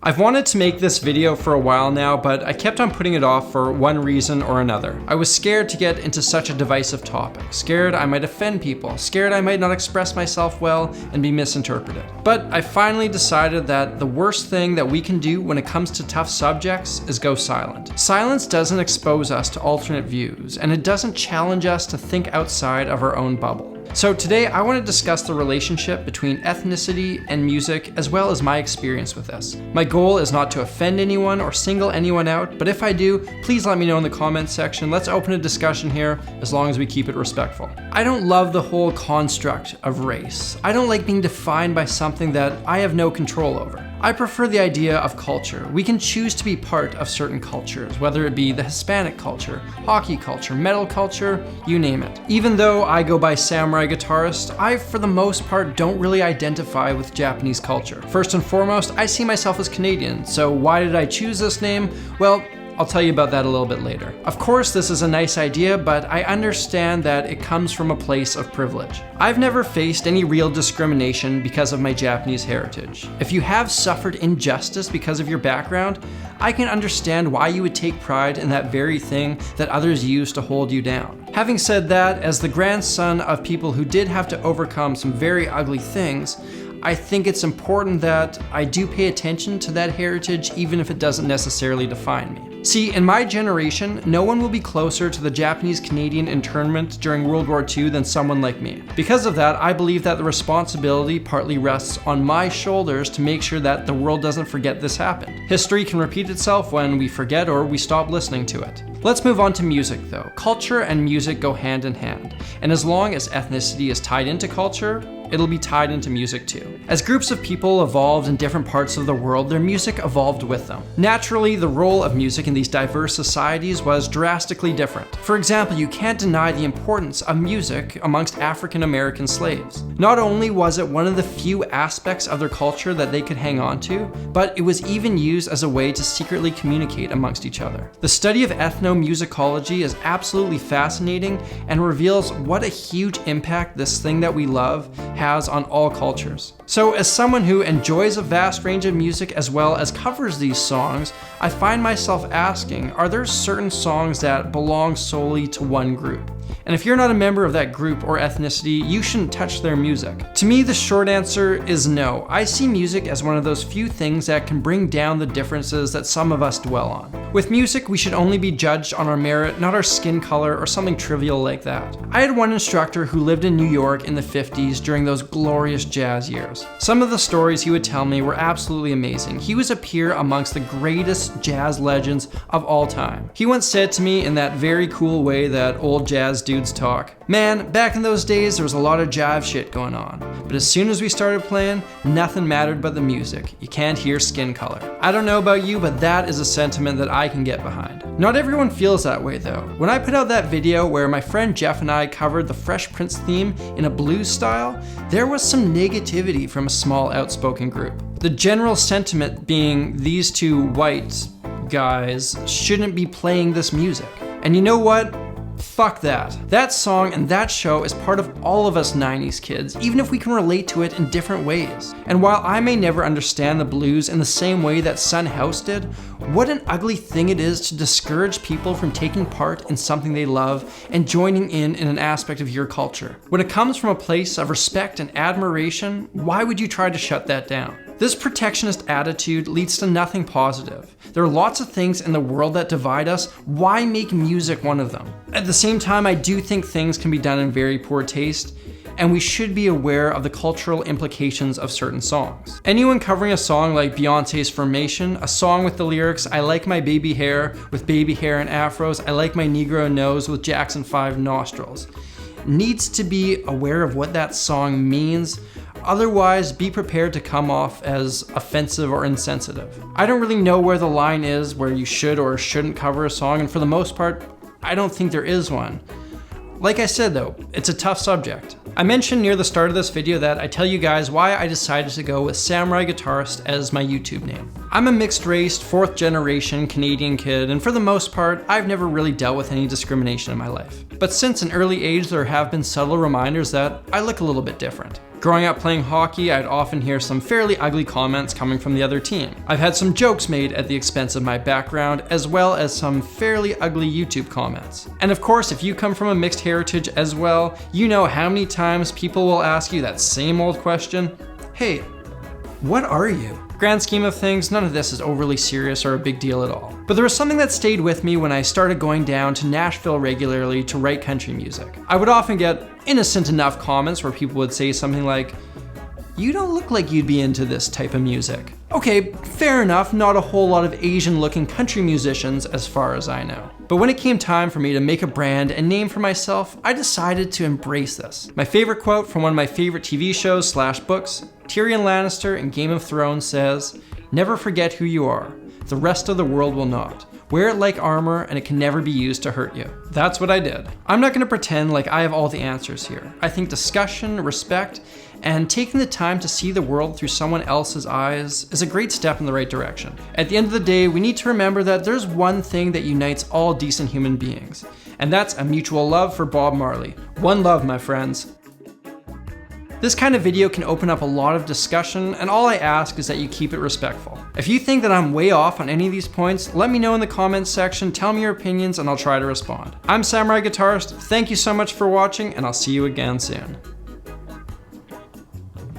I've wanted to make this video for a while now, but I kept on putting it off for one reason or another. I was scared to get into such a divisive topic, scared I might offend people, scared I might not express myself well and be misinterpreted. But I finally decided that the worst thing that we can do when it comes to tough subjects is go silent. Silence doesn't expose us to alternate views, and it doesn't challenge us to think outside of our own bubble. So today I want to discuss the relationship between ethnicity and music, as well as my experience with this. My goal is not to offend anyone or single anyone out, but if I do, please let me know in the comments section. Let's open a discussion here, as long as we keep it respectful. I don't love the whole construct of race. I don't like being defined by something that I have no control over. I prefer the idea of culture. We can choose to be part of certain cultures, whether it be the Hispanic culture, hockey culture, metal culture, you name it. Even though I go by Samuraiguitarist, I, for the most part, don't really identify with Japanese culture. First and foremost, I see myself as Canadian, so why did I choose this name? Well, I'll tell you about that a little bit later. Of course, this is a nice idea, but I understand that it comes from a place of privilege. I've never faced any real discrimination because of my Japanese heritage. If you have suffered injustice because of your background, I can understand why you would take pride in that very thing that others use to hold you down. Having said that, as the grandson of people who did have to overcome some very ugly things, I think it's important that I do pay attention to that heritage, even if it doesn't necessarily define me. See, in my generation, no one will be closer to the Japanese-Canadian internment during World War II than someone like me. Because of that, I believe that the responsibility partly rests on my shoulders to make sure that the world doesn't forget this happened. History can repeat itself when we forget or we stop listening to it. Let's move on to music though. Culture and music go hand in hand, and as long as ethnicity is tied into culture, it'll be tied into music too. As groups of people evolved in different parts of the world, their music evolved with them. Naturally, the role of music in these diverse societies was drastically different. For example, you can't deny the importance of music amongst African American slaves. Not only was it one of the few aspects of their culture that they could hang on to, but it was even used as a way to secretly communicate amongst each other. The study of ethnomusicology is absolutely fascinating and reveals what a huge impact this thing that we love has on all cultures. So as someone who enjoys a vast range of music as well as covers these songs, I find myself asking, are there certain songs that belong solely to one group? And if you're not a member of that group or ethnicity, you shouldn't touch their music. To me, the short answer is no. I see music as one of those few things that can bring down the differences that some of us dwell on. With music, we should only be judged on our merit, not our skin color or something trivial like that. I had one instructor who lived in New York in the 50s during those glorious jazz years. Some of the stories he would tell me were absolutely amazing. He was a peer amongst the greatest jazz legends of all time. He once said to me in that very cool way that old jazz dudes talk, "Man, back in those days there was a lot of jive shit going on, but as soon as we started playing, nothing mattered but the music. You can't hear skin color." I don't know about you, but that is a sentiment that I can get behind. Not everyone feels that way though. When I put out that video where my friend Jeff and I covered the Fresh Prince theme in a blues style, there was some negativity from a small outspoken group. The general sentiment being these two white guys shouldn't be playing this music. And you know what? Fuck that. That song and that show is part of all of us 90s kids, even if we can relate to it in different ways. And while I may never understand the blues in the same way that Son House did, what an ugly thing it is to discourage people from taking part in something they love and joining in an aspect of your culture. When it comes from a place of respect and admiration, why would you try to shut that down? This protectionist attitude leads to nothing positive. There are lots of things in the world that divide us. Why make music one of them? At the same time, I do think things can be done in very poor taste, and we should be aware of the cultural implications of certain songs. Anyone covering a song like Beyonce's Formation, a song with the lyrics, "I like my baby hair with baby hair and afros, I like my Negro nose with Jackson 5 nostrils," needs to be aware of what that song means. Otherwise, be prepared to come off as offensive or insensitive. I don't really know where the line is where you should or shouldn't cover a song, and for the most part, I don't think there is one. Like I said though, it's a tough subject. I mentioned near the start of this video that I tell you guys why I decided to go with Samuraiguitarist as my YouTube name. I'm a mixed race, 4th generation Canadian kid, and for the most part, I've never really dealt with any discrimination in my life. But since an early age, there have been subtle reminders that I look a little bit different. Growing up playing hockey, I'd often hear some fairly ugly comments coming from the other team. I've had some jokes made at the expense of my background, as well as some fairly ugly YouTube comments. And of course, if you come from a mixed heritage as well, you know how many times people will ask you that same old question, hey, what are you? Grand scheme of things, none of this is overly serious or a big deal at all. But there was something that stayed with me when I started going down to Nashville regularly to write country music. I would often get innocent enough comments where people would say something like, you don't look like you'd be into this type of music. Okay, fair enough, not a whole lot of Asian looking country musicians as far as I know. But when it came time for me to make a brand and name for myself, I decided to embrace this. My favorite quote from one of my favorite TV shows / books, Tyrion Lannister in Game of Thrones says, "Never forget who you are. The rest of the world will not. Wear it like armor and it can never be used to hurt you." That's what I did. I'm not gonna pretend like I have all the answers here. I think discussion, respect, and taking the time to see the world through someone else's eyes is a great step in the right direction. At the end of the day, we need to remember that there's one thing that unites all decent human beings, and that's a mutual love for Bob Marley. One love, my friends. This kind of video can open up a lot of discussion, and all I ask is that you keep it respectful. If you think that I'm way off on any of these points, let me know in the comments section, tell me your opinions, and I'll try to respond. I'm Samurai Guitarist, thank you so much for watching, and I'll see you again soon.